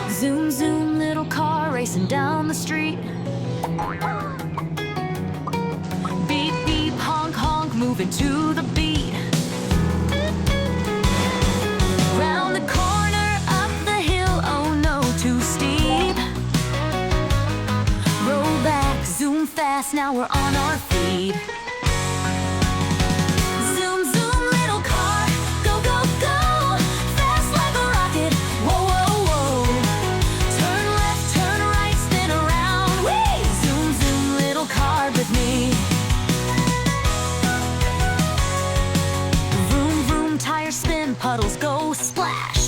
Zoom, zoom, little car racing down the street. Beep, beep, honk, honk, moving to the beat. Round the corner, up the hill, oh no, too steep. Roll back, zoom fast, now we're on our feet. Zoom, zoom, little car, go, go, go, fast like a rocket, whoa, whoa, whoa. Turn left, turn right, spin around, whee! Zoom, zoom, little car with me. Vroom, vroom, tires spin, puddles go splash.